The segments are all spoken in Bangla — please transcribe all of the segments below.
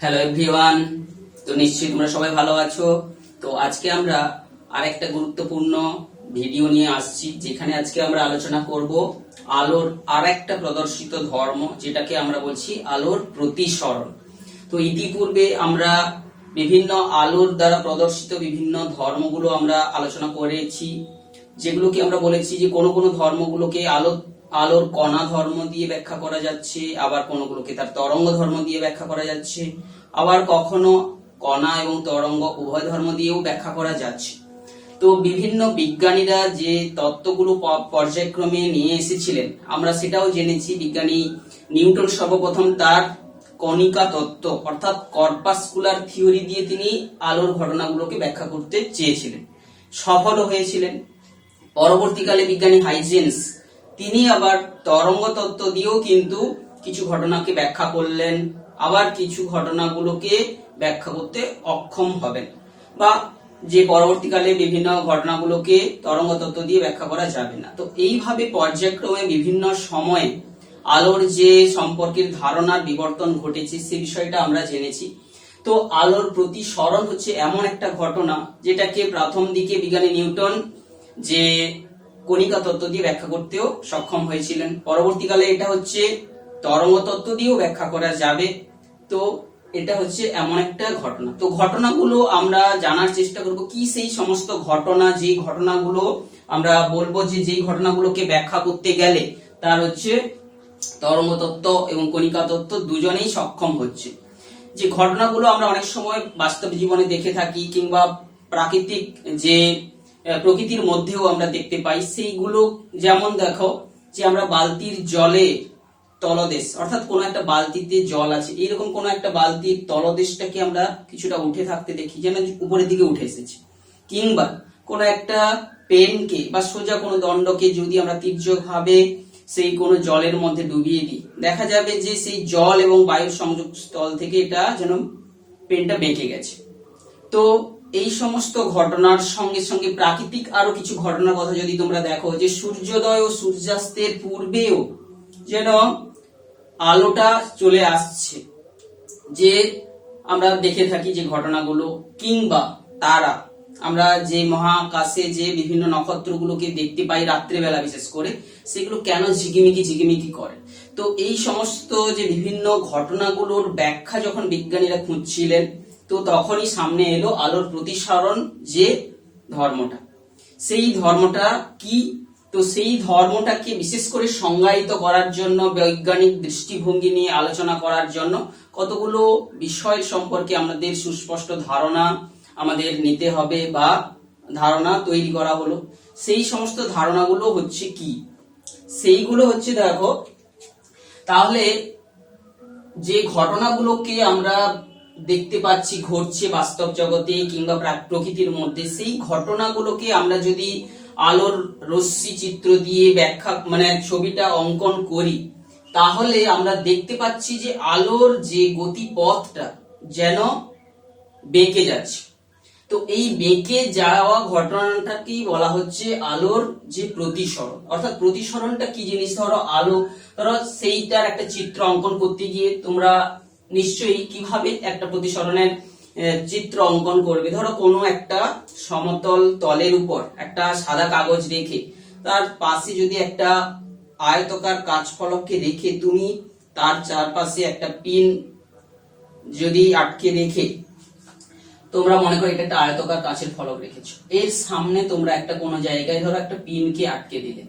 Hello everyone. তো নিশ্চয়ই তোমরা সবাই ভালো আছো। তো আজকে আমরা আরেকটা গুরুত্বপূর্ণ ভিডিও নিয়ে আসছি, যেখানে আজকে আমরা আলোচনা করব আলোর আরেকটা প্রদর্শিত ধর্ম, যেটাকে আমরা বলছি আলোর প্রতিসরণ। তো ইতিপূর্বে আমরা বিভিন্ন আলোর দ্বারা প্রদর্শিত বিভিন্ন ধর্মগুলো আমরা আলোচনা করেছি, যেগুলোকে আমরা বলেছি যে কোনো কোনো ধর্মগুলোকে আলোর কণা ধর্ম দিয়ে ব্যাখ্যা করা যাচ্ছে, আবার কোনগুলোকে তার তরঙ্গ ধর্ম দিয়ে ব্যাখ্যা করা যাচ্ছে, আবার কখনো কণা এবং তরঙ্গ উভয় ধর্ম দিয়েও ব্যাখ্যা করা যাচ্ছে। তো বিভিন্ন বিজ্ঞানীরা যে তত্ত্বগুলো পর্যায়ক্রমে নিয়ে এসেছিলেন আমরা সেটাও জেনেছি। বিজ্ঞানী নিউটন সর্বপ্রথম তার কণিকা তত্ত্ব অর্থাৎ কর্পাসকুলার থিওরি দিয়ে তিনি আলোর ঘটনাগুলোকে ব্যাখ্যা করতে চেয়েছিলেন, সফল হয়েছিলেন। পরবর্তীকালে বিজ্ঞানী হাইজেন্স তিনি আবার তরঙ্গ তত্ত্ব দিয়েও কিন্তু কিছু ঘটনাকে ব্যাখ্যা করলেন, আবার কিছু ঘটনাগুলোকে ব্যাখ্যা করতে অক্ষম হবেন, বা যে পরবর্তীকালে বিভিন্ন ঘটনাগুলোকে তরঙ্গ তত্ত্ব দিয়ে ব্যাখ্যা করা যাবে না। তো এইভাবে পর্যায়ক্রমে বিভিন্ন সময়ে আলোর যে সম্পর্কের ধারণার বিবর্তন ঘটেছে সে বিষয়টা আমরা জেনেছি। তো আলোর প্রতিসরণ হচ্ছে এমন একটা ঘটনা যেটাকে প্রথম দিকে বিজ্ঞানী নিউটন যে কণিকা তত্ত্ব দিয়ে ব্যাখ্যা করতেও সক্ষম হয়েছিলেন, পরবর্তীকালে এটা হচ্ছে তরঙ্গ তত্ত্ব দিয়েও ব্যাখ্যা করা যাবে। তো এটা হচ্ছে এমন একটা ঘটনা। তো ঘটনাগুলো আমরা জানার চেষ্টা করব, কি সেই সমস্ত ঘটনা যে ঘটনাগুলো আমরা বলবো যে যেই ঘটনাগুলোকে ব্যাখ্যা করতে গেলে তার হচ্ছে তরঙ্গ তত্ত্ব এবং কণিকা তত্ত্ব দুজনেই সক্ষম হচ্ছে। যে ঘটনাগুলো আমরা অনেক সময় বাস্তব জীবনে দেখে থাকি, কিংবা প্রাকৃতিক যে প্রকৃতির মধ্যেও আমরা দেখতে পাই, সেইগুলো যেমন দেখো যে আমরা বালতির জলে তলদেশ, অর্থাৎ কোন একটা বালতিতে জল আছে, এইরকম কোন একটা বালতির তলদেশটাকে আমরা কিছুটা উঠে থাকতে দেখি, যেন উপরের দিকে উঠে এসেছে। কিংবা কোন একটা পেনকে বা সোজা কোনো দণ্ডকে যদি আমরা তির্যক ভাবে সেই কোনো জলের মধ্যে ডুবিয়ে দিই, দেখা যাবে যে সেই জল এবং বায়ুর সংযোগ স্থল থেকে এটা যেন পেনটা বেঁকে গেছে। তো এই সমস্ত ঘটনার সঙ্গে সঙ্গে প্রাকৃতিক আরো কিছু ঘটনার কথা যদি তোমরা দেখো, যে সূর্যোদয় ও সূর্যাস্তের পূর্বেও যেন আলোটা চলে আসছে, যে আমরা দেখে থাকি যে ঘটনাগুলো। কিংবা তারা, আমরা যে মহাকাশে যে বিভিন্ন নক্ষত্রগুলোকে দেখতে পাই রাত্রেবেলা বিশেষ করে, সেগুলো কেন ঝিকিমিকি ঝিকিমিকি করে। তো এই সমস্ত যে বিভিন্ন ঘটনাগুলোর ব্যাখ্যা যখন বিজ্ঞানীরা খুঁজছিলেন, তো তখনই সামনে এলো আলোর প্রতিসরণ যে ধর্মটা। সেই ধর্মটা কি? তো সেই ধর্মটাকে বিশেষ করে সংজ্ঞায়িত করার জন্য, বৈজ্ঞানিক দৃষ্টিভঙ্গি নিয়ে আলোচনা করার জন্য কতগুলো বিষয় সম্পর্কে আমাদের সুস্পষ্ট ধারণা আমাদের নিতে হবে, বা ধারণা তৈরি করা হলো। সেই সমস্ত ধারণাগুলো হচ্ছে কি? সেইগুলো হচ্ছে, দেখো তাহলে যে ঘটনাগুলোকে আমরা দেখতে পাচ্ছি ঘটছে বাস্তব জগতে কিংবা প্রকৃতির মধ্যে, সেই ঘটনাগুলোকে আমরা যদি আলোর রশ্মি চিত্র দিয়ে ব্যাখ্যা মানে ছবিটা অঙ্কন করি, তাহলে আমরা দেখতে পাচ্ছি যে আলোর যে গতিপথটা যেন বেঁকে যাচ্ছে। তো এই বেঁকে যাওয়া ঘটনাটাকেই বলা হচ্ছে আলোর যে প্রতিসরণ। অর্থাৎ প্রতিসরণটা কি জিনিস? ধরো সেইটার একটা চিত্র অঙ্কন করতে গিয়ে তোমরা নিশ্চয়ই কিভাবে একটা প্রতিসরণের চিত্র অঙ্কন করবে। ধরো কোনো একটা সমতল তলের উপর একটা সাদা কাগজ রেখে তার পাশে যদি একটা আয়তকার কাঁচ ফলককে রেখে তুমি তার চারপাশে একটা পিন যদি আটকে রেখে, তোমরা মনে করো এটা একটা আয়তকার কাঁচের ফলক রেখেছো, এর সামনে তোমরা একটা কোনো জায়গায় ধরো একটা পিনকে আটকে দিলে।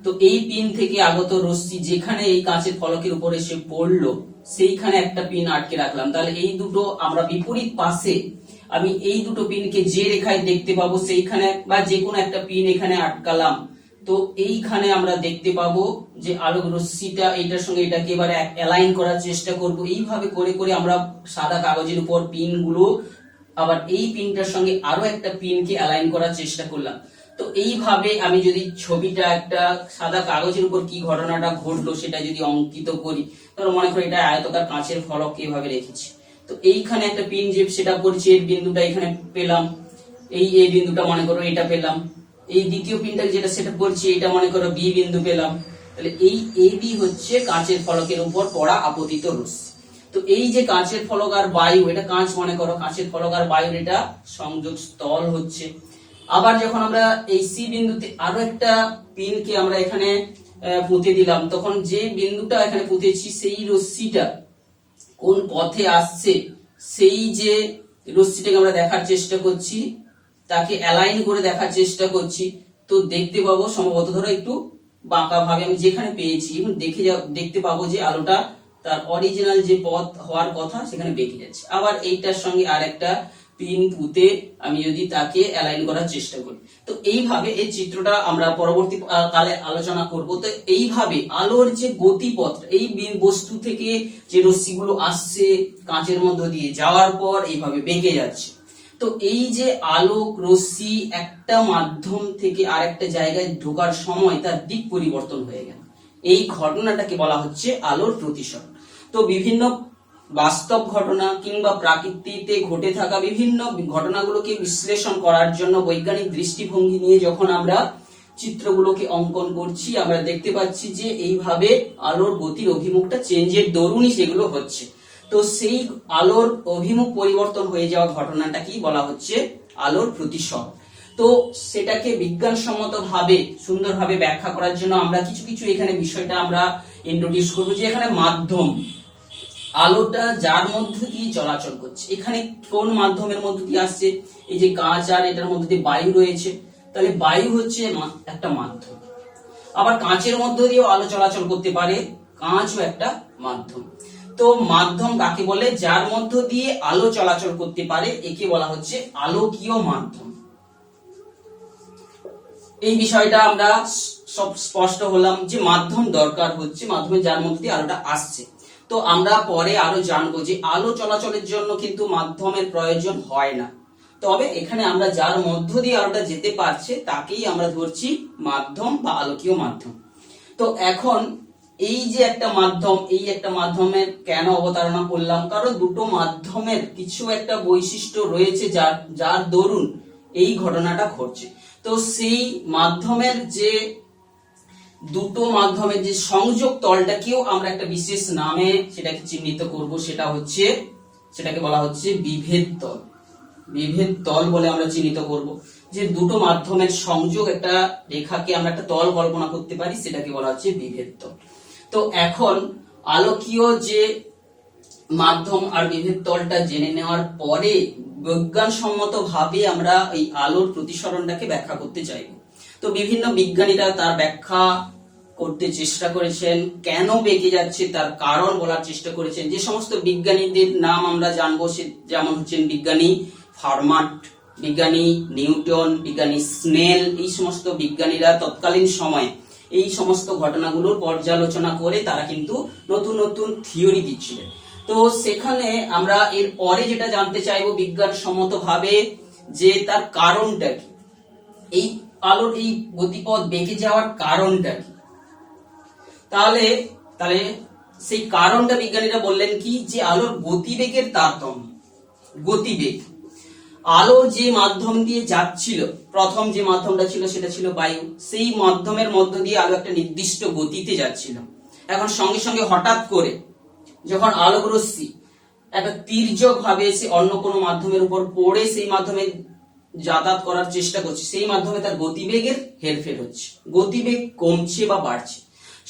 তো এই পিন থেকে আগত রশ্মি যেখানে এই কাঁচের ফলকের উপরে এসে পড়লো, সেইখানে একটা পিন আটকে রাখলাম। তাহলে এই দুটো আমরা বিপরীত পাশে আমি এই দুটো পিনকে যে রেখায় দেখতে পাবো সেইখানে, বা যে কোনো একটা পিন এখানে আটকালাম। তো এইখানে আমরা দেখতে পাবো যে আলোক রশ্মিটা এইটার সঙ্গে এটাকে এবারে অ্যালাইন করার চেষ্টা করব। এইভাবে করে করে আমরা সাদা কাগজের উপর পিনগুলো, আবার এই পিনটার সঙ্গে আরো একটা পিনকে অ্যালাইন করার চেষ্টা করলাম। তো এইভাবে আমি যদি ছবিটা একটা সাদা কাগজের উপর কি ঘটনাটা ঘটলো সেটা যদি অঙ্কিত করি, তাহলে মনে করো এটা আয়তকার কাঁচের ফলক এভাবে রেখেছি। তো এইখানে একটা পিন যে সেটা পড়ছে, এর বিন্দুটা এখানে পেলাম, এই এ বিন্দুটা মনে করো এটা পেলাম। এই দ্বিতীয় পিনটা যেটা সেটা পড়ছে, এটা মনে করো বি বিন্দু পেলাম। তাহলে এই এ বি হচ্ছে কাঁচের ফলকের উপর পড়া আপতিত রশ্মি। তো এই যে কাঁচের ফলক আর বায়ু, এটা কাঁচ মনে করো, কাঁচের ফলক আর বায়ুর এটা সংযোগ স্থল হচ্ছে। আবার যখন আমরা এই সি বিন্দুতে আরো একটা পিনকে আমরা এখানে পুঁতে দিলাম, তখন যে বিন্দুটা এখানে পুঁতেছি সেই রশ্মিটা কোন পথে আসছে, সেই যে রশ্মিটাকে আমরা দেখার চেষ্টা করছি, তাকে অ্যালাইন করে দেখার চেষ্টা করছি। তো দেখতে পাবো সম্ভবত ধরো একটু বাঁকা ভাবে আমি যেখানে পেয়েছি, এখন দেখতে পাবো যে আলোটা তার অরিজিনাল যে পথ হওয়ার কথা সেখানে বেঁকে যাচ্ছে। আবার এইটার সঙ্গে আর একটা পিন পুঁতে আমি যদি তাকে অ্যালাইন করার চেষ্টা করি, তো এইভাবে এই চিত্রটা আমরা পরবর্তী কালে আলোচনা করব। তো এইভাবে আলোর যে গতিপথ, এই বস্তু থেকে যে রশ্মিগুলো আসছে কাঁচের মধ্য দিয়ে যাওয়ার পর এইভাবে বেঁকে যাচ্ছে। তো এই যে আলোক রশ্মি একটা মাধ্যম থেকে আরেকটা জায়গায় ঢোকার সময় তার দিক পরিবর্তন হয়ে গেল, এই ঘটনাটাকে বলা হচ্ছে আলোর প্রতিসরণ। তো বিভিন্ন বাস্তব ঘটনা কিংবা প্রাকৃতিতে ঘটে থাকা বিভিন্ন ঘটনাগুলোকে বিশ্লেষণ করার জন্য বৈজ্ঞানিক দৃষ্টিভঙ্গি নিয়ে যখন আমরা চিত্রগুলোকে অঙ্কন করছি, আমরা দেখতে পাচ্ছি যে এইভাবে আলোর গতির অভিমুখটা চেঞ্জের দরুনই সেগুলো হচ্ছে। তো সেই আলোর অভিমুখ পরিবর্তন হয়ে যাওয়া ঘটনাটা কি বলা হচ্ছে আলোর প্রতিসরণ। তো সেটাকে বিজ্ঞানসম্মত ভাবে সুন্দরভাবে ব্যাখ্যা করার জন্য আমরা কিছু কিছু এখানে বিষয়টা আমরা ইন্ট্রোডিউস করবো। যে এখানে মাধ্যম, আলোটা যার মধ্য দিয়ে চলাচল করছে, এখানে কোন মাধ্যমের মধ্য দিয়ে আসছে, এই যে কাঁচ আর এটার মধ্যে দিয়ে বায়ু রয়েছে, তাহলে বায়ু হচ্ছে একটা মাধ্যম। আবার কাঁচের মধ্য দিয়েও আলো চলাচল করতে পারে, কাঁচও একটা মাধ্যম। তো মাধ্যম কাকে বলে? যার মধ্য দিয়ে আলো চলাচল করতে পারে, একে বলা হচ্ছে আলোকীয় মাধ্যম। এই বিষয়টা আমরা সব স্পষ্ট হলাম যে মাধ্যম দরকার হচ্ছে, মাধ্যমে যার মধ্য দিয়ে আলোটা আসছে। তো আমরা পরে আরো জানবো যে আলো চলাচলের জন্য কিন্তু মাধ্যমের প্রয়োজন হয় না, তবে এখানে আমরা যার মধ্য দিয়ে আলোটা যেতে পারছে তাকেই আমরা ধরছি মাধ্যম বা আলোকীয় মাধ্যম। তো এখন এই যে একটা মাধ্যম, এই একটা মাধ্যমের কেন অবতারণা করলাম? কারণ দুটো মাধ্যমের কিছু একটা বৈশিষ্ট্য রয়েছে যার দরুন এই ঘটনাটা ঘটছে। তো সেই মাধ্যমের যে দুটো মাধ্যমের যে সংযোগ তলটাকেও আমরা একটা বিশেষ নামে সেটাকে চিহ্নিত করব, সেটাকে বলা হচ্ছে বিভেদ তল। বিভেদ তল বলে আমরা চিহ্নিত করব। যে দুটো মাধ্যমের সংযোগ একটা রেখাকে আমরা একটা তল কল্পনা করতে পারি, সেটাকে বলা হচ্ছে বিভেদ তল। তো এখন আলোকীয় যে মাধ্যম আর বিভেদ তলটা জেনে নেওয়ার পরে বিজ্ঞানসম্মত ভাবে আমরা এই আলোর প্রতিসরণটাকে ব্যাখ্যা করতে চাইব। তো বিভিন্ন বিজ্ঞানীরা তার ব্যাখ্যা করতে চেষ্টা করেছেন, কেন বেঁকে যাচ্ছে তার কারণ বলার চেষ্টা করেছেন। যে সমস্ত বিজ্ঞানীদের নাম আমরা জানবো, যেমন হচ্ছেন বিজ্ঞানী ফার্মাট, বিজ্ঞানী নিউটন, বিজ্ঞানী স্নেল, এই সমস্ত বিজ্ঞানীরা তৎকালীন সময়ে এই সমস্ত ঘটনাগুলোর পর্যালোচনা করে তারা কিন্তু নতুন নতুন থিওরি দিচ্ছিলেন। তো সেখানে আমরা এর পরে যেটা জানতে চাইবো বিজ্ঞানসম্মত ভাবে, যে তার কারণটা কি, এই আলোর এই গতিপথ বেঁকে যাওয়ার কারণটা কি। তাহলে সেই কারণটা বিজ্ঞানীরা বললেন কি, যে আলোর গতিবেগের তারতম্য। গতিবেগ, আলো যে মাধ্যম দিয়ে যাচ্ছিল, প্রথম যে মাধ্যমটা ছিল সেটা ছিল বায়ু, সেই মাধ্যমের মধ্য দিয়ে আলো একটা নির্দিষ্ট গতিতে যাচ্ছিল। এখন সঙ্গে সঙ্গে হঠাৎ করে যখন আলোক রশ্মি একটা তির্যক ভাবে এসে অন্য কোনো মাধ্যমের উপর পড়ে সেই মাধ্যমে যাতায়াত করার চেষ্টা করছে, সেই মাধ্যমে তার গতিবেগের হেরফের হচ্ছে, গতিবেগ কমছে বা বাড়ছে।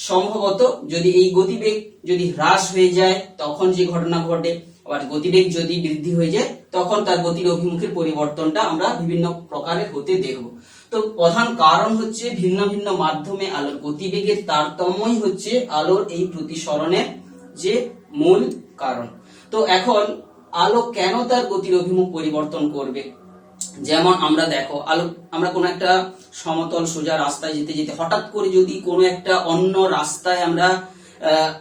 সম্ভবত যদি এই গতিবেগ যদি হ্রাস হয়ে যায় তখন যে ঘটনা ঘটে, আবার গতিবেগ যদি বৃদ্ধি হয়ে যায় তখন তার গতির অভিমুখের পরিবর্তনটা আমরা বিভিন্ন প্রকারে হতে দেখব। তো প্রধান কারণ হচ্ছে ভিন্ন ভিন্ন মাধ্যমে আলোর গতিবেগের তারতম্যই হচ্ছে আলোর এই প্রতিসরণের যে মূল কারণ। তো এখন আলো কেন তার গতির অভিমুখ পরিবর্তন করবে? যেমন আমরা দেখো, আমরা কোনো একটা সমতল সোজা রাস্তায় যেতে যেতে হঠাৎ করে যদি কোনো একটা অন্য রাস্তায় আমরা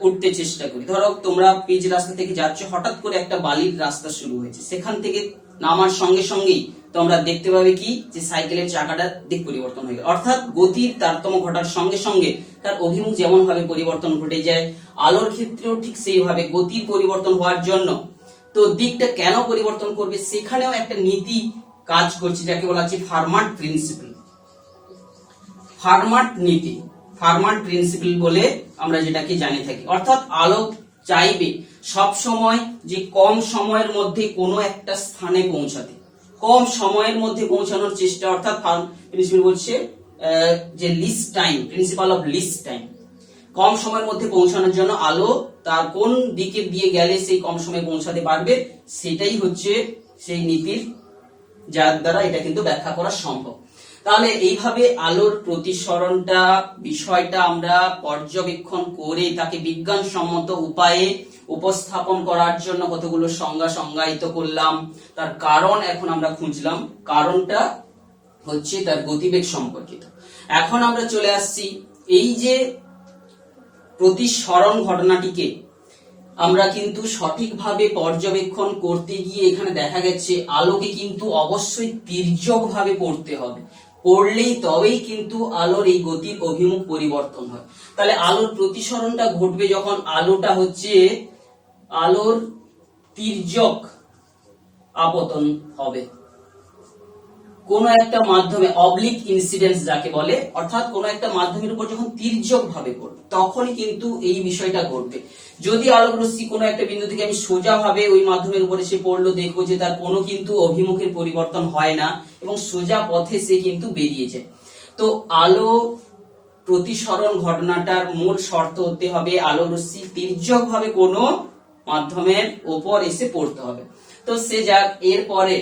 উঠতে চেষ্টা করি, ধরো তোমরা পিচ রাস্তা থেকে যাচ্ছ, হঠাৎ করে একটা বালির রাস্তা শুরু হয়েছে, সেখান থেকে নামার সঙ্গে সঙ্গেই তোমরা দেখতে পাবে কি, যে সাইকেলের চাকাটার দিক পরিবর্তন হয়ে গেল। অর্থাৎ গতির তারতম্য ঘটার সঙ্গে সঙ্গে তার অভিমুখ যেমন ভাবে পরিবর্তন ঘটে যায়, আলোর ক্ষেত্রেও ঠিক সেইভাবে গতির পরিবর্তন হওয়ার জন্য তো দিকটা কেন পরিবর্তন করবে, সেখানেও একটা নীতি কাজ করছে, যাকে বলা হচ্ছে ফার্মাট প্রিন্সিপাল। ফার্মাট নীতি, ফার্মাট প্রিন্সিপাল বলে আমরা যেটাকে জানি থাকি। অর্থাৎ আলো চাইবে সব সময় যে কম সময়ের মধ্যে কোনো একটা স্থানে পৌঁছাতে, কম সময়ের মধ্যে পৌঁছানোর চেষ্টা, অর্থাৎ প্রিন্সিপাল বলছে যে least time, principle of least time, কম সময়ের মধ্যে পৌঁছানোর জন্য আলো তার কোন দিকে দিয়ে গেলে সেই কম সময়ে পৌঁছাতে পারবে, সেটাই হচ্ছে সেই নীতির যার দ্বারা এটা কিন্তু ব্যাখ্যা করা সম্ভব। তাহলে এইভাবে আলোর প্রতিসরণটা বিষয়টা আমরা পর্যবেক্ষণ করে তাকে বিজ্ঞানসম্মত উপায়ে উপস্থাপন করার জন্য কতগুলো সংজ্ঞা সংজ্ঞায়িত করলাম। তার কারণ এখন আমরা খুঁজলাম, কারণটা হচ্ছে তার গতিবেগ সম্পর্কিত। এখন আমরা চলে আসছি এই যে প্রতিসরণ ঘটনাটিকে আমরা কিন্তু সঠিকভাবে পর্যবেক্ষণ করতে গিয়ে এখানে দেখা গেছে আলোকে কিন্তু অবশ্যই তির্যক ভাবে পড়তে হবে, পড়লেই তবেই কিন্তু আলোর এই গতির অভিমুখ পরিবর্তন হয়। তাহলে আলোর প্রতিসরণটা ঘটবে যখন আলোটা হচ্ছে আলোর তির্যক আপতন হবে কোন একটা মাধ্যমে, অবলিক ইনসিডেন্স যাকে বলে, অর্থাৎ কোন একটা মাধ্যমের উপর যখন তির্যক ভাবে পড়বে তখনই কিন্তু এই বিষয়টা ঘটবে। যদি আলোক রশ্মি কোনো একটা বিন্দু থেকে আমি সোজা ভাবে ওই মাধ্যমের উপরে সে পড়লো, দেখবো যে তার কোনো কিন্তু অভিমুখের পরিবর্তন হয় না এবং সোজা পথে সে কিন্তু বেরিয়ে যায়। তো আলো প্রতিসরণ ঘটনাটার মূল শর্ত হতে হবে আলোক রশ্মি তির্যক ভাবে কোনো মাধ্যমের উপর এসে পড়তে হবে। তো সে যাক, এরপরে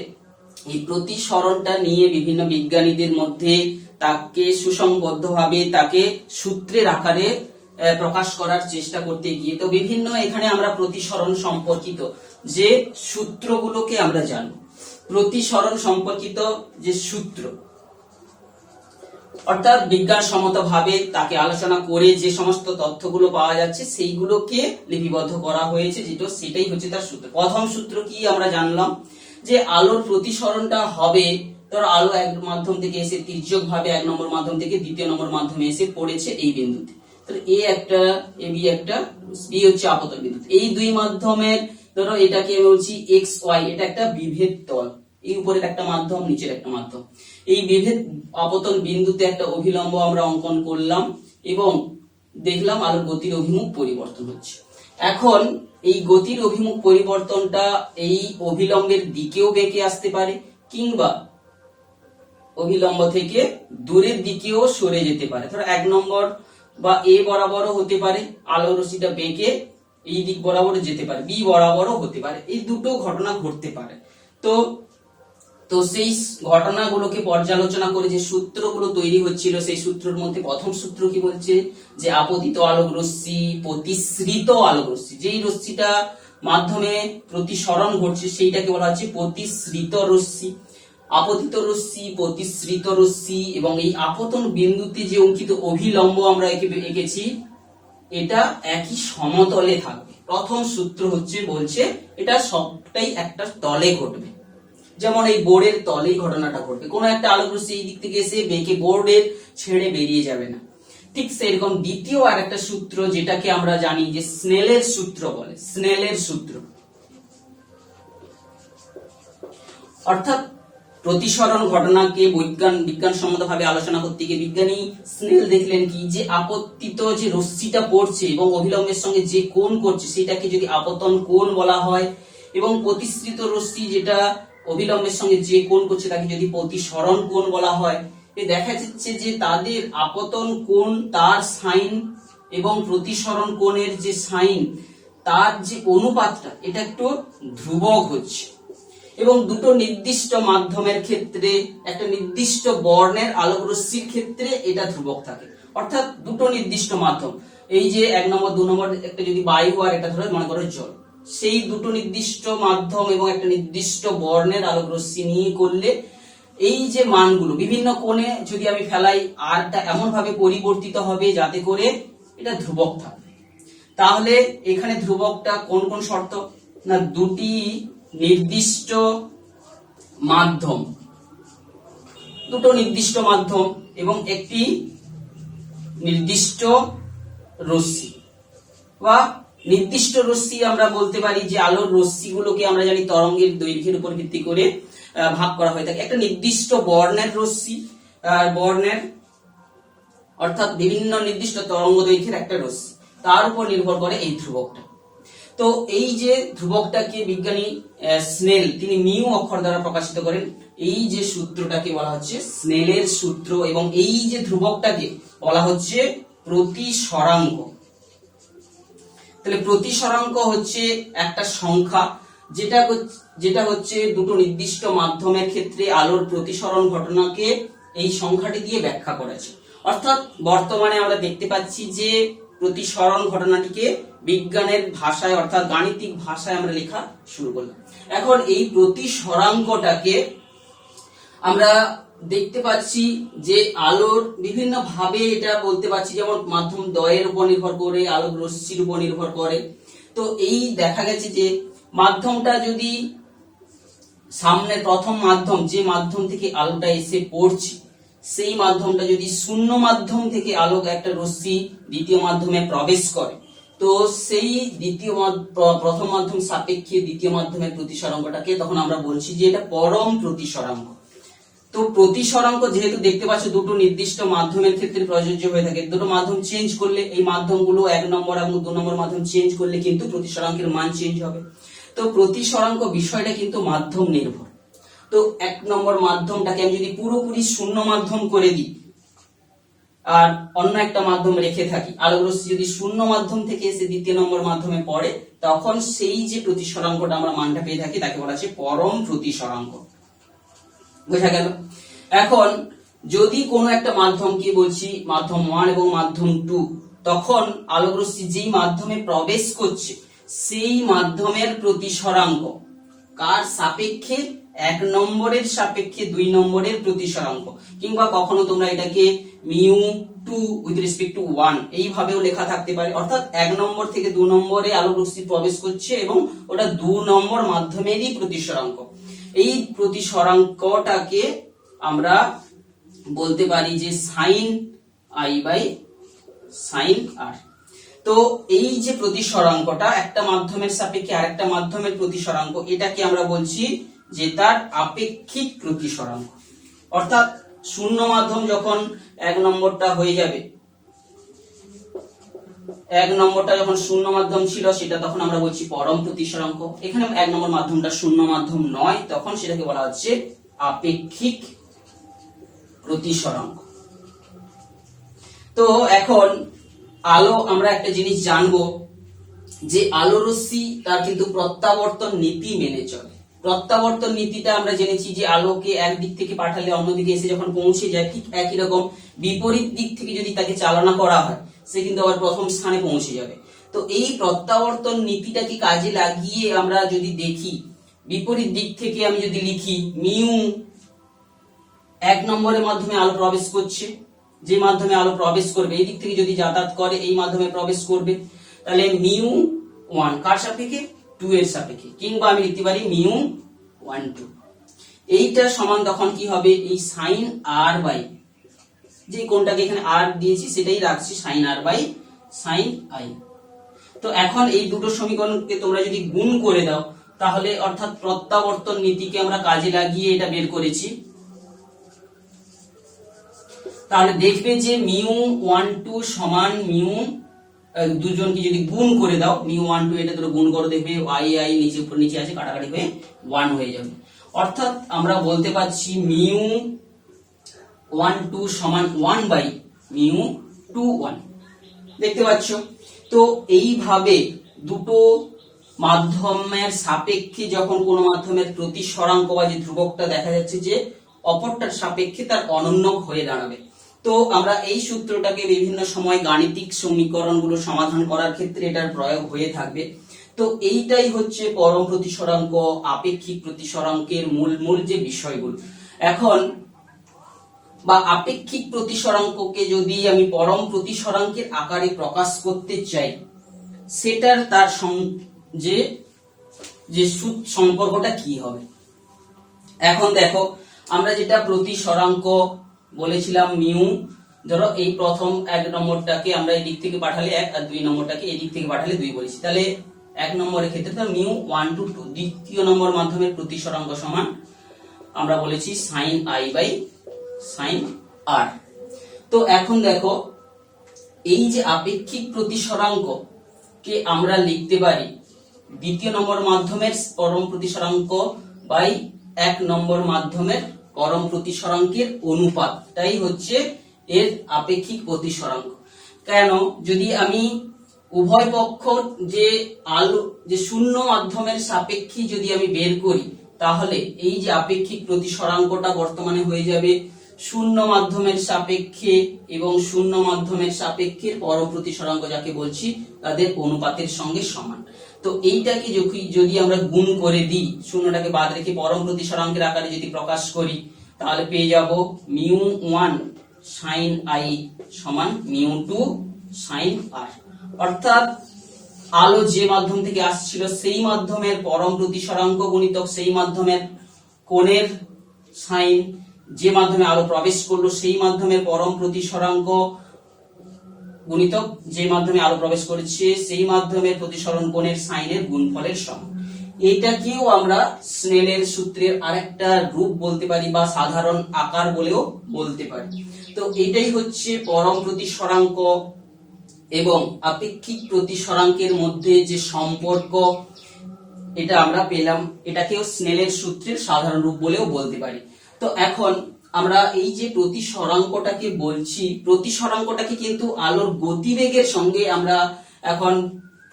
এই প্রতিসরণটা নিয়ে বিভিন্ন বিজ্ঞানীদের মধ্যে তাকে সুসংবদ্ধভাবে তাকে সূত্রের আকারে প্রকাশ করার চেষ্টা করতে গিয়ে তো বিভিন্ন এখানে আমরা প্রতিসরণ সম্পর্কিত যে সূত্রগুলোকে আমরা জানব। প্রতিসরণ সম্পর্কিত যে সূত্র, অর্থাৎ বিজ্ঞানসম্মত ভাবে তাকে আলোচনা করে যে সমস্ত তথ্যগুলো পাওয়া যাচ্ছে সেইগুলোকে লিপিবদ্ধ করা হয়েছে, যেটা সেটাই হচ্ছে তার সূত্র। প্রথম সূত্র কি আমরা জানলাম যে আলোর প্রতিসরণটা হবে, ধর আলো এক মাধ্যম থেকে এসে তির্যক ভাবে এক নম্বর মাধ্যম থেকে দ্বিতীয় নম্বর মাধ্যমে এসে পড়েছে এই বিন্দুতে। তাহলে এ একটা, এ বি একটা, বি হচ্ছে আপতন বিন্দু। এই দুই মাধ্যমের ধরো এটাকে বলছি এক্স ওয়াই, এটা একটা বিভেদ তল, এই উপরের একটা মাধ্যম নিচের একটা মাধ্যম। এই বিভেদ আপতন বিন্দুতে একটা অভিলম্ব আমরা অঙ্কন করলাম এবং দেখলাম আলোর গতির অভিমুখ পরিবর্তন হচ্ছে। এখন এই গতির অভিমুখ পরিবর্তনটা এই অভিলম্বের দিকেও বেঁকে আসতে পারে কিংবা অভিলম্ব থেকে দূরের দিকেও সরে যেতে পারে। ধরো এক নম্বর বা এ বরাবরও হতে পারে, আলো রশ্মিটা বেঁকে এই দিক বরাবর যেতে পারে, বি বরাবরও হতে পারে, এই দুটো ঘটনা ঘটতে পারে। তো তো সেই ঘটনাগুলোকে পর্যালোচনা করে যে সূত্রগুলো তৈরি হচ্ছিল সেই সূত্রের মধ্যে প্রথম সূত্র কি বলছে যে আপতিত আলোক রশ্মি প্রতিসৃত আলোক রশ্মি, যেই রশ্মিটা মাধ্যমে প্রতিসরণ ঘটছে সেইটাকে বলা হচ্ছে প্রতিসৃত রশ্মি। আপতিত রশ্মি, প্রতিসৃত রশ্মি এবং এই আপতন বিন্দুতে যে অঙ্কিত অভিলম্ব আমরা এঁকেছি এটা একই সমতলে থাকবে। প্রথম সূত্র হচ্ছে বলছে এটা সবটাই একটা তলে ঘটবে, যেমন এই বোর্ডের তলেই ঘটনাটা ঘটবে, কোন একটা আলোক রশ্মি এই দিক থেকে এসে বেঁকে বোর্ডের ছেড়ে বেরিয়ে যাবে না। ঠিক সেরকম দ্বিতীয় আর একটা সূত্র যেটাকে আমরা জানি যে স্নেলের সূত্র বলে, স্নেলের সূত্র, অর্থাৎ প্রতিসরণ ঘটনাকে বিজ্ঞানসম্মত ভাবে আলোচনা করতে গিয়ে বিজ্ঞানী স্নেল দেখলেন কি যে আপতিত যে রশ্মিটা পড়ছে এবং অভিলম্বের সঙ্গে যে কোণ করছে সেটাকে যদি আপতন কোণ বলা হয় এবং প্রতিসৃত রশ্মি যেটা অভিলম্বের সঙ্গে যে কোণ করছে তাকে যদি প্রতিসরণ কোণ বলা হয়, দেখা যাচ্ছে যে তাদের আপতন কোণ তার সাইন এবং প্রতিসরণ কোণের যে সাইন তার যে অনুপাতটা এটা একটু ধ্রুবক হচ্ছে এবং দুটো নির্দিষ্ট মাধ্যমের ক্ষেত্রে একটা নির্দিষ্ট বর্ণের আলোক রশ্মির ক্ষেত্রে এটা ধ্রুবক থাকে। অর্থাৎ দুটো নির্দিষ্ট মাধ্যম, এই যে এক নম্বর দু নম্বর একটা যদি বায়ু আর একটা ধরে মনে করো জল, সেই দুটো নির্দিষ্ট মাধ্যম এবং একটা নির্দিষ্ট বর্ণের আলোক রশ্মি নিয়ে করলে এই যে মানগুলো বিভিন্ন কোণে যদি আমি ফেলাই আরটা এমন ভাবে পরিবর্তিত হবে যাতে করে এটা ধ্রুবক থাকবে। তাহলে এখানে ধ্রুবকটা কোন কোন শর্ত না, দুটি নির্দিষ্ট মাধ্যম, দুটো নির্দিষ্ট মাধ্যম এবং একটি নির্দিষ্ট রশ্মি বা নির্দিষ্ট রশ্মি আমরা বলতে পারি যে আলোর রশ্মিগুলোকে আমরা জানি তরঙ্গের দৈর্ঘ্যের উপর ভিত্তি করে ভাগ করা হয়ে থাকে। একটা নির্দিষ্ট বর্ণের রশ্মি, বর্ণের অর্থাৎ বিভিন্ন নির্দিষ্ট তরঙ্গ দৈর্ঘ্যের একটা রশ্মি, তার উপর নির্ভর করে এই ধ্রুবকটা। তো এই যে ধ্রুবকটাকে বিজ্ঞানী স্নেল তিনি মিউ অক্ষর দ্বারা প্রকাশিত করেন। এই যে সূত্রটাকে বলা হচ্ছে স্নেলের সূত্র, এবং এই যে ধ্রুবকটাকে বলা হচ্ছে প্রতিসরাঙ্ক। তাহলে প্রতিসরাঙ্ক হচ্ছে একটা সংখ্যা যেটা হচ্ছে দুটো নির্দিষ্ট মাধ্যমের ক্ষেত্রে আলোর প্রতিসরণ ঘটনাকে এই সংখ্যাটি দিয়ে ব্যাখ্যা করেছে। অর্থাৎ বর্তমানে আমরা দেখতে পাচ্ছি যে প্রতিসরণ ঘটনাটিকে বিজ্ঞানের ভাষায় অর্থাৎ গাণিতিক ভাষায় আমরা লেখা শুরু করলাম। এখন এই প্রতিসরাঙ্কটাকে আমরা দেখতে পাচ্ছি যে আলোর বিভিন্ন ভাবে এটা বলতে পারছি, যেমন মাধ্যম দ্বয়ের উপর নির্ভর করে, আলোক রশ্মির উপর নির্ভর করে। তো এই দেখা গেছে যে মাধ্যমটা যদি সামনে প্রথম মাধ্যম যে মাধ্যম থেকে আলোটা এসে পড়ছে সেই মাধ্যমটা যদি শূন্য মাধ্যম থেকে আলো একটা রশ্মি দ্বিতীয় মাধ্যমে প্রবেশ করে, তো সেই প্রথম মাধ্যম সাপেক্ষে দ্বিতীয় মাধ্যমের প্রতিসরাঙ্কটাকে তখন আমরা বলছি যে এটা পরম প্রতিসরাঙ্ক। তো প্রতিসরাঙ্ক যেহেতু দেখতে পাচ্ছ দুটো নির্দিষ্ট মাধ্যমের ক্ষেত্রে প্রযোজ্য হয়ে থাকে, দুটো মাধ্যম চেঞ্জ করলে এই মাধ্যমগুলো 1 নম্বর এবং 2 নম্বর মাধ্যম চেঞ্জ করলে কিন্তু প্রতিসরাঙ্কের মান চেঞ্জ হবে। তো প্রতিসরাঙ্ক বিষয়টা কিন্তু মাধ্যম নির্ভর। তো 1 নম্বর মাধ্যমটাকে আমি যদি পুরোপুরি শূন্য মাধ্যম করে দিই আর অন্য একটা মাধ্যম রেখে থাকি, আলোক রশ্মি যদি শূন্য মাধ্যম থেকে এসে দ্বিতীয় নম্বর মাধ্যমে পড়ে, তখন সেই যে প্রতিসরাঙ্কটা আমরা মানটা পেয়ে থাকি তাকে বলা হচ্ছে পরম প্রতিসরাঙ্ক। বোঝা গেল? এখন যদি কোনো একটা মাধ্যম কি বলছি মাধ্যম 1 এবং মাধ্যম 2, তখন আলোক রশ্মি যেই মাধ্যমে প্রবেশ করছে সেই মাধ্যমের প্রতিসরাঙ্ক কার সাপেক্ষে 1 নম্বরের সাপেক্ষে 2 নম্বরের প্রতিসরাঙ্ক, কিংবা কখনো তোমরা এটাকে μ2 উইথ রেসপেক্ট টু 1 এইভাবেও লেখা থাকতে পারে। অর্থাৎ 1 নম্বর থেকে 2 নম্বরে আলোক রশ্মি প্রবেশ করছে এবং ওটা 2 নম্বর মাধ্যমেরই প্রতিসরাঙ্ক। এই প্রতিসরাঙ্কটাকে আমরা বলতে পারি যে সাইন আই বাই সাইন আর। তো এই যে প্রতিসরাঙ্কটা একটা মাধ্যমের সাপেক্ষে আরেকটা মাধ্যমের প্রতিসরাঙ্ক, এটাকে আমরা বলছি যে তার আপেক্ষিক প্রতিসরাঙ্ক। অর্থাৎ শূন্য মাধ্যম যখন 1 নম্বরটা হয়ে যাবে, 1 নম্বরটা যখন শূন্য মাধ্যম ছিল সেটা তখন আমরা বলছি পরম প্রতিসরাঙ্ক। এখানে 1 নম্বর মাধ্যমটা শূন্য মাধ্যম নয়, তখন সেটাকে বলা হচ্ছে আপেক্ষিক প্রতিসরাঙ্ক। তো এখন আলো আমরা একটা জিনিস জানবো যে আলো রশ্মি তার কিন্তু প্রত্যাবর্তন নীতি মেনে চলে। প্রত্যাবর্তন নীতিটা আমরা জেনেছি যে আলোকে এক দিক থেকে পাঠালে অন্যদিকে এসে যখন পৌঁছে যায়, ঠিক একই রকম বিপরীত দিক থেকে যদি তাকে চালনা করা হয় সে কিন্তু আবার প্রথম স্থানে পৌঁছে যাবে। তো এই প্রত্যাবর্তন নীতিটাকে কাজে লাগিয়ে আমরা যদি দেখি, বিপরীত দিক থেকে আমি যদি লিখি মিউ 1 নম্বরের মাধ্যমে আলো প্রবেশ করছে, যে মাধ্যমে আলো প্রবেশ করবে এই দিক থেকে যদি যাতায়াত করে এই মাধ্যমে প্রবেশ করবে, তাহলে μ1 কার সাপেক্ষে 2 এর সাপেক্ষে, কিংবা আমি লিখতে পারি μ1 2। এইটা সমান তখন কি হবে, এই সাইন আর বাই যে কোনটাকে এখানে আর দিয়েছি সেটাই রাখছি, সাইন আর বাই সাইন আই। তো এখন এই দুটো সমীকরণকে তোমরা যদি গুণ করে দাও তাহলে অর্থাৎ প্রত্যাবর্তন নীতিকে আমরা কাজে লাগিয়ে এটা বের করেছি, তাহলে দেখবে যে μ1 2 সমান মিউ দুজনকে যদি গুণ করে দাও μ1 2 এটা দুটো গুণ করো, দেখবে আই আই নিচে উপর নিচে আছে কাটাকাটি হয়ে 1 হয়ে যাবে। অর্থাৎ আমরা বলতে পারছি μ1 2 সমান 1 বাই μ2 1। দেখতে পাচ্ছ? তো এইভাবে দুটো মাধ্যমের সাপেক্ষে যখন কোনো মাধ্যমের প্রতিসরাঙ্ক বা যে ধ্রুবকটা দেখা যাচ্ছে যে অপরটার সাপেক্ষে তার অনন্যক হয়ে দাঁড়াবে। তো আমরা এই সূত্রটাকে বিভিন্ন সময় গাণিতিক সমীকরণগুলো সমাধান করার ক্ষেত্রে এটার প্রয়োগ হয়ে থাকবে। তো এইটাই হচ্ছে পরম প্রতিসরাঙ্ক, আপেক্ষিক প্রতিসরাঙ্কের মূল যে বিষয়গুলো। এখন বা আপেক্ষিক প্রতিসরাঙ্ককে যদি আমি পরম প্রতিসরাঙ্কের আকারে প্রকাশ করতে চাই, সেটার তার যে সম্পর্কটা কি হবে। এখন দেখো আমরা যেটা প্রতিসরাঙ্ক বলেছিলাম মিউ, ধরো এই প্রথম 1 নম্বরটাকে আমরা এই দিক থেকে পাঠালে 1 আর 2 নম্বরটাকে এই দিক থেকে পাঠালে 2 বলেছি, তাহলে 1 নম্বরের ক্ষেত্রে তো মিউ 1 to 2, দ্বিতীয় নম্বর মাধ্যমের প্রতিসরাঙ্ক সমান আমরা বলেছি সাইন আই বাই সাইন আর। তো এখন দেখো এই যে আপেক্ষিক প্রতিসরাঙ্ক কে আমরা লিখতে পারি দ্বিতীয় নম্বর মাধ্যমের পরম প্রতিসরাঙ্ক বাই 1 নম্বর মাধ্যমের পরম প্রতিসরাঙ্কের অনুপাতটাই হচ্ছে এর আপেক্ষিক প্রতিসরাঙ্ক। কেন, যদি আমি উভয় পক্ষ যে শূন্য মাধ্যমের সাপেক্ষে যদি আমি বের করি, তাহলে এই যে আপেক্ষিক প্রতিসরাঙ্কটা বর্তমানে হয়ে যাবে শূন্য মাধ্যমের সাপেক্ষে এবং শূন্য মাধ্যমের সাপেক্ষে পরম প্রতিসরাঙ্ক যাকে বলছি তাদের অনুপাতের সঙ্গে সমান। তো এইটাকে যদি আমরা গুণ করে দিই, শূন্যটাকে বাদ রেখে পরম প্রতিসরাঙ্কের আকারে যদি প্রকাশ করি, তাহলে পেয়ে যাব μ1 sin i সমান μ2 sin r। অর্থাৎ আলো যে মাধ্যম থেকে আসছিল সেই মাধ্যমের পরম প্রতিসরাঙ্ক গুণিতক সেই মাধ্যমের কোণের সাইন, যে মাধ্যমে আলো প্রবেশ করলো সেই মাধ্যমের পরম প্রতিসরাঙ্ক গুণিতক যে মাধ্যমে আলো প্রবেশ করেছে সেই মাধ্যমের প্রতিসরণ কোণের সাইনের গুণফলের সমান। এইটাকেও আমরা স্নেলের সূত্রের আরেকটা রূপ বলতে পারি বা সাধারণ আকার বলেও বলতে পারি। তো এটাই হচ্ছে পরম প্রতিসরাঙ্ক এবং আপেক্ষিক প্রতিসরাঙ্কের মধ্যে যে সম্পর্ক, এটা আমরা পেলাম। এটাকেও স্নেলের সূত্রের সাধারণ রূপ বলেও বলতে পারি। তো এখন আমরা এই যে প্রতিসরাঙ্কটাকে বলছি, প্রতিসরাঙ্কটাকে কিন্তু আলোর গতিবেগের সঙ্গে আমরা এখন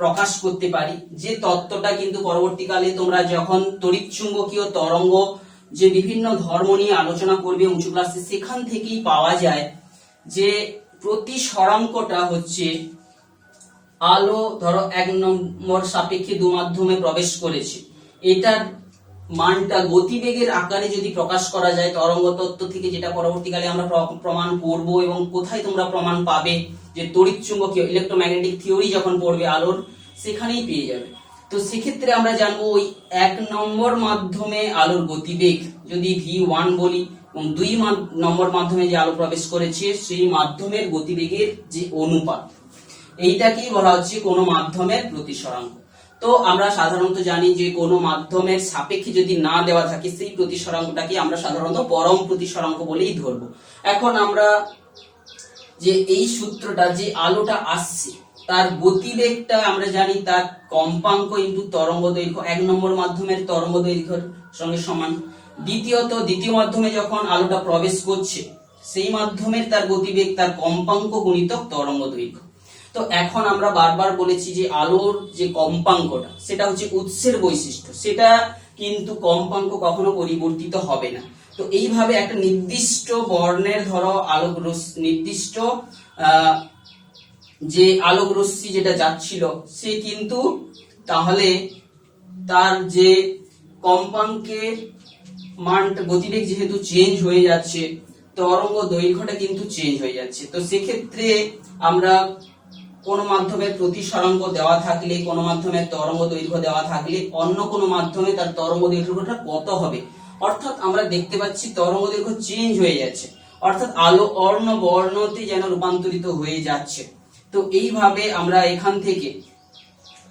প্রকাশ করতে পারি। যে তত্ত্বটা কিন্তু পরবর্তীকালে তোমরা যখন তড়িৎচুম্বকীয় তরঙ্গ যে বিভিন্ন ধর্ম নিয়ে আলোচনা করবে উঁচু ক্লাসে, সেখান থেকেই পাওয়া যায় যে প্রতিসরাঙ্কটা হচ্ছে আলো ধরো 1 নম্বর সাপেক্ষে দু মাধ্যমে প্রবেশ করেছে, এটার মানটা গতিবেগের আকারে যদি প্রকাশ করা যায় তরঙ্গ তত্ত্ব থেকে, যেটা পরবর্তীকালে আমরা প্রমাণ করব এবং কোথায় তোমরা প্রমাণ পাবে যে তড়িৎচুম্বকীয় ইলেকট্রোম্যাগনেটিক থিওরি যখন পড়বে আলোর, সেখানেই পেয়ে যাবে। তো সেক্ষেত্রে আমরা জানবো ওই 1 নম্বর মাধ্যমে আলোর গতিবেগ যদি v1 বলি এবং 2 নম্বর মাধ্যমে যে আলো প্রবেশ করেছে সেই মাধ্যমের গতিবেগের যে অনুপাত, এইটাকেই বলা হচ্ছে কোনো মাধ্যমের প্রতিসরাঙ্ক। তো আমরা সাধারণত জানি যে কোনো মাধ্যমের সাপেক্ষে যদি না দেওয়া থাকে সেই প্রতিসরাঙ্কটাকে আমরা সাধারণত পরম প্রতিসরাঙ্ক বলেই ধরবো। এখন আমরা যে এই সূত্রটা, যে আলোটা আসছে তার গতিবেগটা আমরা জানি তার কম্পাঙ্ক ইনটু তরঙ্গ দৈর্ঘ্য 1 নম্বর মাধ্যমের তরঙ্গ দৈর্ঘ্যের সঙ্গে সমান। দ্বিতীয় মাধ্যমে যখন আলোটা প্রবেশ করছে সেই মাধ্যমের তার গতিবেগ তার কম্পাঙ্ক গুণিতক তরঙ্গ দৈর্ঘ্য। তো এখন আমরা বারবার বলেছি যে আলোর যে কম্পাঙ্কটা সেটা হচ্ছে উৎসের বৈশিষ্ট্য, সেটা কিন্তু কম্পাঙ্ক কখনো পরিবর্তিত হবে না। তো এইভাবে একটা নির্দিষ্ট বর্ণের ধরো আলোক রশ্মি, নির্দিষ্ট যে আলোক রশ্মি যেটা যাচ্ছিল সে কিন্তু তাহলে তার যে কম্পাঙ্কের মানটা গতিবেগ যেহেতু চেঞ্জ হয়ে যাচ্ছে, তরঙ্গ দৈর্ঘ্যটা কিন্তু চেঞ্জ হয়ে যাচ্ছে। তো সেক্ষেত্রে আমরা কোন মাধ্যমের প্রতিসরাঙ্ক দেওয়া থাকলে, কোন মাধ্যমের তরঙ্গ দৈর্ঘ্য দেওয়া থাকলে অন্য কোন মাধ্যমে তার তরঙ্গ দৈর্ঘ্যটা কত হবে, অর্থাৎ আমরা দেখতে পাচ্ছি তরঙ্গ দৈর্ঘ্য চেঞ্জ হয়ে যাচ্ছে, অর্থাৎ আলো অর্ণ বর্ণতে যেন রূপান্তরিত হয়ে যাচ্ছে। তো এইভাবে আমরা এখান থেকে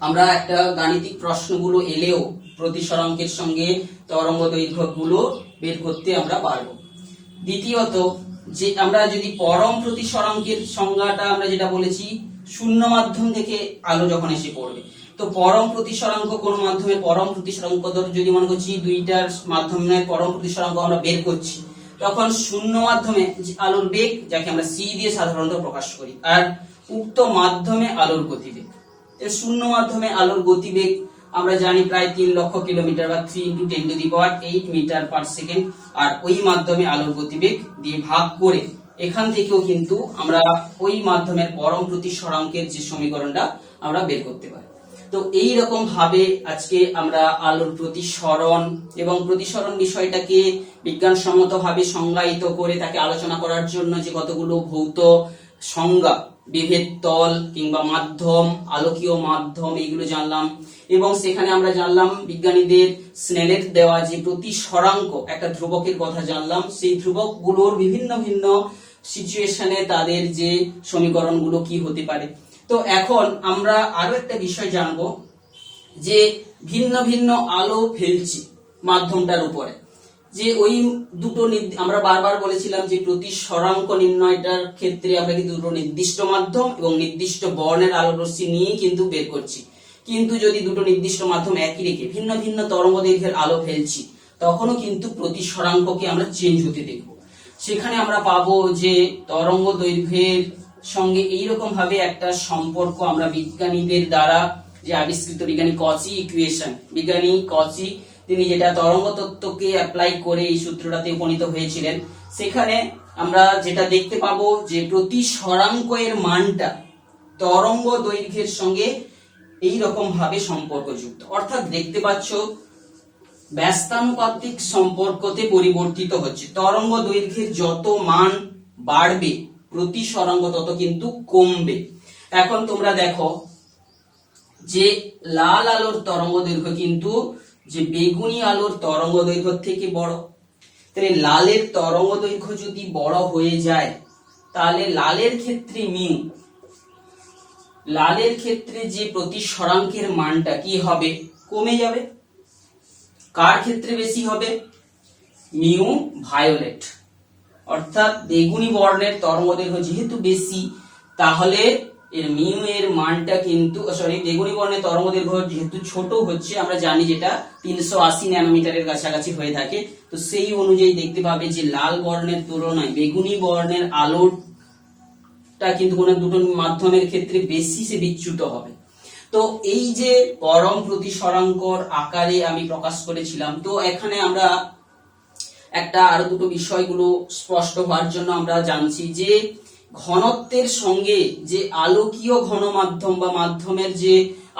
আমরা একটা গাণিতিক প্রশ্নগুলো এলেও প্রতিসরাঙ্কের সঙ্গে তরঙ্গ দৈর্ঘ্যগুলো বের করতে আমরা পারবো। দ্বিতীয়ত, যে আমরা যদি পরম প্রতিসরাঙ্কের সংজ্ঞাটা আমরা যেটা বলেছি শূন্য মাধ্যম থেকে আলো যখন এসে পড়বে, তো পরম প্রতিসরাঙ্ক কোন মাধ্যমের পরম প্রতিসরাঙ্ক যদি মনে করছি দুইটার মাধ্যমের পরম প্রতিসরাঙ্ক আমরা বের করছি, তখন শূন্য মাধ্যমে আলোর বেগ যাকে আমরা c দিয়ে সাধারণত প্রকাশ করি, আর উক্ত মাধ্যমে আলোর গতিবেগ। শূন্য মাধ্যমে আলোর গতিবেগ আমরা জানি প্রায় 3 লক্ষ কিলোমিটার বা 3 × 10⁸ মিটার পার সেকেন্ড, আর ওই মাধ্যমে আলোর গতিবেগ দিয়ে ভাগ করে এখান থেকেও কিন্তু আমরা ওই মাধ্যমের পরম প্রতিসরাঙ্কের যে সমীকরণটা আমরা বের করতে পারি। তো এই রকম ভাবে আজকে আমরা আলোর প্রতিসরণ এবং প্রতিসরণ বিষয়টাকে বিজ্ঞানসম্মত ভাবে সংজ্ঞায়িত করে তাকে আলোচনা করার জন্য যে কতগুলো ভৌত সংজ্ঞা, বিভেদ তল কিংবা মাধ্যম, আলোকীয় মাধ্যম, এইগুলো জানলাম। এবং সেখানে আমরা জানলাম বিজ্ঞানীদের স্নেলের দেওয়া যে প্রতিসরাঙ্ক একটা ধ্রুবকের কথা জানলাম, সেই ধ্রুবকগুলোর বিভিন্ন ভিন্ন সিচুয়েশনে তাদের যে সমীকরণগুলো কি হতে পারে। তো এখন আমরা আরো একটা বিষয় জানবো যে ভিন্ন ভিন্ন আলো ফেলছি মাধ্যমটার উপরে, যে ওই দুটো আমরা বারবার বলেছিলাম যে প্রতিসরাঙ্ক নির্ণয়টার ক্ষেত্রে আমরা কিন্তু দুটো নির্দিষ্ট মাধ্যম এবং নির্দিষ্ট বর্ণের আলো রশ্মি নিয়ে কিন্তু বের করছি, কিন্তু যদি দুটো নির্দিষ্ট মাধ্যম একই রেখে ভিন্ন ভিন্ন তরঙ্গ দৈর্ঘ্যের আলো ফেলছি, তখনও কিন্তু প্রতিসরাঙ্ককে আমরা চেঞ্জ হতে দেখব। সেখানে আমরা পাবো যে তরঙ্গ দৈর্ঘ্যের সঙ্গে এইরকম ভাবে একটা সম্পর্ক আমরা বিজ্ঞানীদের দ্বারা যে আবিষ্কৃত বিজ্ঞানী কচি ইকুয়েশন, বিজ্ঞানী কচি তিনি যেটা তরঙ্গ তত্ত্বকে অ্যাপ্লাই করে এই সূত্রটাতে উপনীত হয়েছিলেন, সেখানে আমরা যেটা দেখতে পাবো যে প্রতিসরাঙ্ক এর মানটা তরঙ্গ দৈর্ঘ্যের সঙ্গে এই রকম ভাবে সম্পর্কযুক্ত। অর্থাৎ দেখতে পাচ্ছ ব্যস্তানুপাতিক সম্পর্কতে পরিবর্তিত হচ্ছে। তরঙ্গ দৈর্ঘ্যের যত মান বাড়বে প্রতিসরাঙ্ক তত কিন্তু কমবে। এখন তোমরা দেখো যে লাল আলোর তরঙ্গ দৈর্ঘ্য কিন্তু যে বেগুনি আলোর তরঙ্গ দৈর্ঘ্য থেকে বড়। তাহলে লালের তরঙ্গ দৈর্ঘ্য যদি বড় হয়ে যায়, তাহলে লালের ক্ষেত্রে লালের ক্ষেত্রে যে প্রতিসরাঙ্কের মানটা কি হবে, কমে যাবে। কার ক্ষেত্রে বেশি হবে, মিউ ভায়োলেট। অর্থাৎ বেগুনি বর্ণের তরঙ্গ দৈর্ঘ্য যেহেতু বেশি, তাহলে এর মিউ এর মানটা কিন্তু বেগুনি বর্ণের তরঙ্গ দৈর্ঘ্য যেহেতু ছোট হচ্ছে, আমরা জানি যেটা 380 ন্যানোমিটারের কাছাকাছি হয়ে থাকে, তো সেই অনুযায়ী দেখতে পাবে যে লাল বর্ণের তুলনায় বেগুনি বর্ণের আলোটা কিন্তু কোনো দুটো মাধ্যমের ক্ষেত্রে বেশি সে বিচ্যুত হবে। তো এই যে পরম প্রতিসরাঙ্কর আকারে আমি প্রকাশ করেছিলাম, তো এখানে আমরা একটা আরো দুটো বিষয়গুলো স্পষ্ট হওয়ার জন্য আমরা জানছি যে ঘনত্বের সঙ্গে যে আলোকীয় ঘনমাধ্যম বা মাধ্যমের যে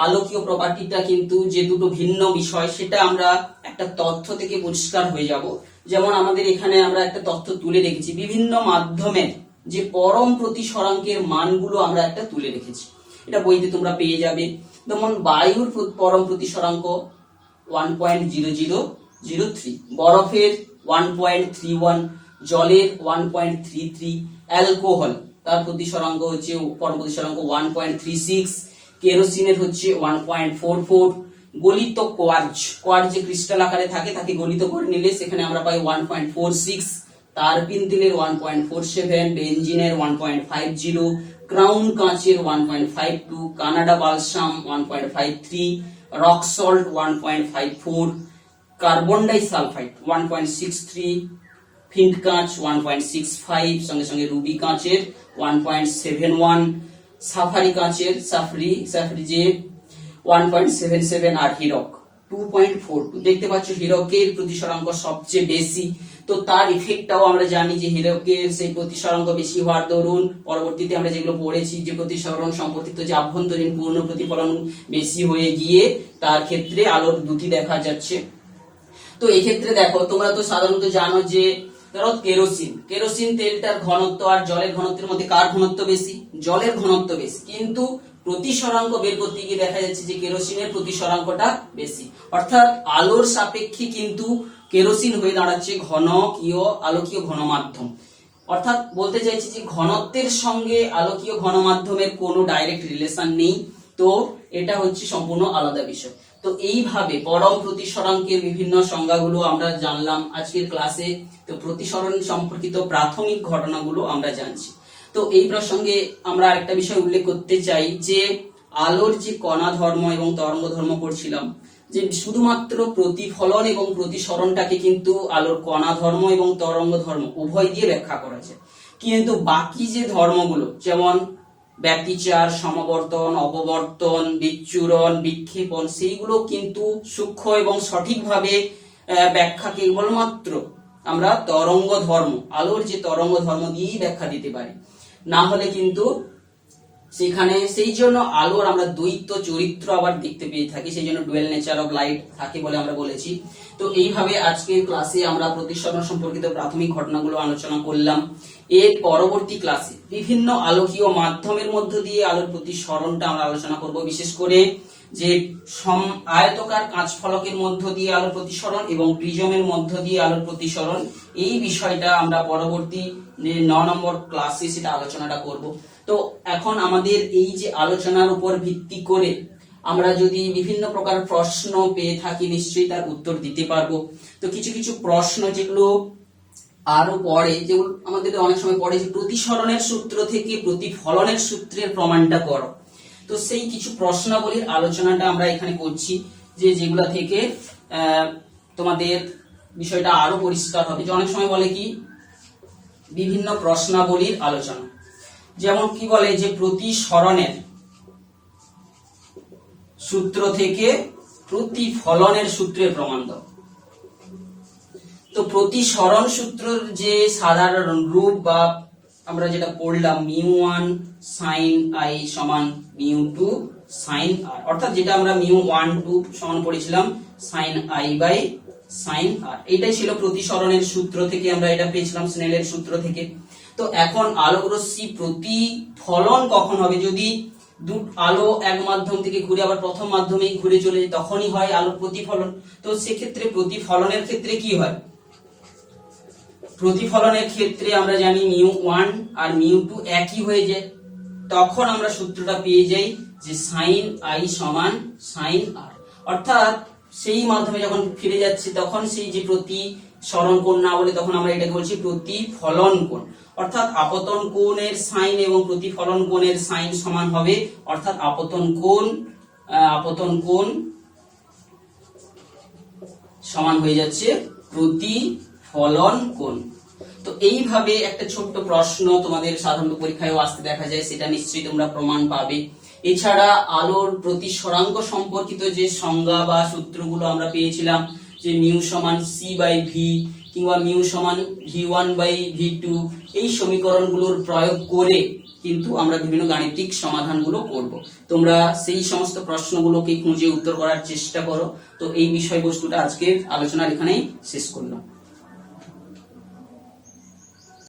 আলোকীয় প্রপার্টিটা কিন্তু যে দুটো ভিন্ন বিষয়, সেটা আমরা একটা তথ্য থেকে পরিষ্কার হয়ে যাব। যেমন আমাদের এখানে আমরা একটা তথ্য তুলে রেখেছি, বিভিন্ন মাধ্যমের যে পরম প্রতিসরাঙ্কের মানগুলো আমরা একটা তুলে রেখেছি, এটা বইতে তোমরা পেয়ে যাবে। যেমন বায়ুর পরম প্রতিসরাঙ্ক 1.0003, বরফের 1.31, জলের 1.33, অ্যালকোহল তার প্রতিসরাঙ্ক হচ্ছে পরম প্রতিসরাঙ্ক 1.36, কেরোসিনের হচ্ছে 1.44, গলিত কোয়ার্জ যে ক্রিস্টাল আকারে থাকে তাকে গলিত করে নিলে সেখানে আমরা পাই 1.46, তারপিন তেলের 1.47, বেনজিনের 1.50, ক্রাউন কাঁচের 1.52, Canada balsam 1.53, rock salt 1.54, carbon disulphide 1.63, flint কাঁচ 1.65, সঙ্গে সঙ্গে রুবি কাঁচের 1.71, সাফারি কাঁচের সাফরি যে 1.77 আর হীরক 2.42। দেখতে পাচ্ছ হীরকের প্রতিসরাঙ্ক সবচেয়ে বেশি। তো তার ইফেক্টটাও আমরা জানি যে হীরকের সেই প্রতিসরাঙ্ক বেশি হওয়ার দরুন পরবর্তীতে আমরা যেগুলো পড়েছি যে প্রতিসরণ সম্পর্কিত যে আভ্যন্তরীণ পূর্ণ প্রতিফলন বেশি হয়ে গিয়ে তার ক্ষেত্রে আলোর দ্যুতি দেখা যাচ্ছে। তো এই ক্ষেত্রে দেখো তোমরা তো সাধারণত জানো যে ধরো কেরোসিন তেলটার ঘনত্ব আর জলের ঘনত্বের মধ্যে কার ঘনত্ব বেশি, জলের ঘনত্ব বেশি, কিন্তু প্রতিসরাঙ্ক বের করতে গিয়ে দেখা যাচ্ছে যে কেরোসিনের প্রতিসরাঙ্কটা বেশি। অর্থাৎ আলোর সাপেক্ষে কিন্তু কেরোসিন হয়ে দাঁড়াচ্ছে ঘনকীয় আলোকীয় ঘনমাধ্যম। অর্থাৎ বলতে চাইছি যে ঘনত্বের সঙ্গে আলোকীয় ঘনমাধ্যমের কোনো ডাইরেক্ট রিলেশন নেই, তো এটা হচ্ছে সম্পূর্ণ আলাদা বিষয়। তো এইভাবে পরম প্রতিসরাঙ্কের বিভিন্ন সংজ্ঞাগুলো আমরা জানলাম আজকের ক্লাসে। তো প্রতিসরণ সম্পর্কিত প্রাথমিক ঘটনাগুলো আমরা জানছি। তো এই প্রসঙ্গে আমরা আরেকটা বিষয় উল্লেখ করতে চাই যে আলোর যে কণা ধর্ম এবং তরঙ্গ ধর্ম পড়ছিলাম, যে শুধুমাত্র প্রতিফলন এবং প্রতিসরণটাকে কিন্তু আলোর কণা ধর্ম এবং তরঙ্গ ধর্ম উভয় দিয়ে ব্যাখ্যা করা যায়, কিন্তু বাকি যে ধর্মগুলো যেমন ব্যতিচার, সমাবর্তন, অপবর্তন, বিচ্ছুরণ, বিক্ষেপণ, সেইগুলো কিন্তু সূক্ষ্ম এবং সঠিকভাবে ব্যাখ্যা কেবলমাত্র আমরা তরঙ্গ ধর্ম, আলোর যে তরঙ্গ ধর্ম দিয়েই ব্যাখ্যা দিতে পারি। না হলে কিন্তু সেখানে সেই জন্য আলোর আমরা দ্বৈত চরিত্র আবার দেখতে পেয়ে থাকি, সেই জন্য ডুয়েল নেচার অফ লাইট থাকে বলে আমরা বলেছি। তো এইভাবে আজকের ক্লাসে আমরা প্রতিসরণ সম্পর্কিত প্রাথমিক ঘটনাগুলো আলোচনা করলাম। এর পরবর্তী ক্লাসে বিভিন্ন আলোকীয় মাধ্যমের মধ্য দিয়ে আলোর প্রতিসরণটা আমরা আলোচনা করব, বিশেষ করে যে আয়তকার কাঁচ ফলকের মধ্য দিয়ে আলোর প্রতিসরণ এবং প্রিজমের মধ্য দিয়ে আলোর প্রতিসরণ, এই বিষয়টা আমরা পরবর্তী 9 নম্বর ক্লাসে সেটা আলোচনাটা করব। তো এখন আমাদের এই যে আলোচনার উপর ভিত্তি করে আমরা যদি বিভিন্ন প্রকার প্রশ্ন পেয়ে থাকি, নিশ্চয়ই তার উত্তর দিতে পারবো। তো কিছু কিছু প্রশ্ন যেগুলো আরো পড়ে, যেগুলো আমাদের অনেক সময় পড়ে যে প্রতিসরণের সূত্র থেকে প্রতিফলনের সূত্রের প্রমাণটা করো। তো সেই কিছু প্রশ্নাবলীর আলোচনাটা আমরা এখানে করছি, যেগুলা থেকে তোমাদের বিষয়টা আরো পরিষ্কার হবে। যে অনেক সময় বলে কি বিভিন্ন প্রশ্নাবলীর আলোচনা, যেমন কি বলে যে প্রতিসরণের সূত্র থেকে প্রতিফলনের সূত্রের প্রমাণ দাও। তো প্রতিসরণ সূত্রের যে সাধারণ রূপ বা আমরা যেটা পড়লাম μ1 sin i সমান μ2 sin r, অর্থাৎ যেটা আমরা μ1 2 সমান পড়েছিলাম sin i by sin r, এটাই ছিল প্রতিসরণের সূত্র থেকে আমরা এটা পেয়েছিলাম স্নেলের সূত্র থেকে। তো এখন আলোকরশ্মি প্রতিফলন কখন হবে? যদি আলো এক মাধ্যম থেকে ঘুরে আবার প্রথম মাধ্যমেই ঘুরে চলে যায়, তখনই হয় আলোর প্রতিফলন। তো সেক্ষেত্রে প্রতিফলনের ক্ষেত্রে কি হয়? প্রতিফলনের ক্ষেত্রে আমরা জানি μ1 আর μ2 একই হয়ে যায়, তখন আমরা সূত্রটা পেয়ে যাই যে sin i সমান sin r, অর্থাৎ সেই মাধ্যমে যখন ফিরে যাচ্ছে তখন সেই যে প্রতিসরণ কোণ না বলে তখন আমরা এটাকে বলছি প্রতিফলন কোণ। অর্থাৎ আপতন কোণের সাইন এবং প্রতিফলন কোণের সাইন সমান হবে, অর্থাৎ আপতন কোণ সমান হয়ে যাচ্ছে প্রতিফলন কোণ। তো এইভাবে একটা ছোট্ট প্রশ্ন তোমাদের সাধারণত পরীক্ষায়ও আসতে দেখা যায়, সেটা নিশ্চয়ই তোমরা প্রমাণ পাবে। এছাড়া আলোর প্রতিসরাঙ্ক সম্পর্কিত যে সংজ্ঞা বা সূত্রগুলো আমরা পেয়েছিলাম, যে মিউ সমান সি বাই ভি কিংবা মিউ সমান v1 বাই v2, এই সমীকরণগুলোর প্রয়োগ করে কিন্তু আমরা বিভিন্ন গাণিতিক সমাধানগুলো করব। তোমরা সেই সমস্ত প্রশ্নগুলোকে খুঁজে উত্তর করার চেষ্টা করো। তো এই বিষয়বস্তুটা আজকের আলোচনার এখানেই শেষ করলাম।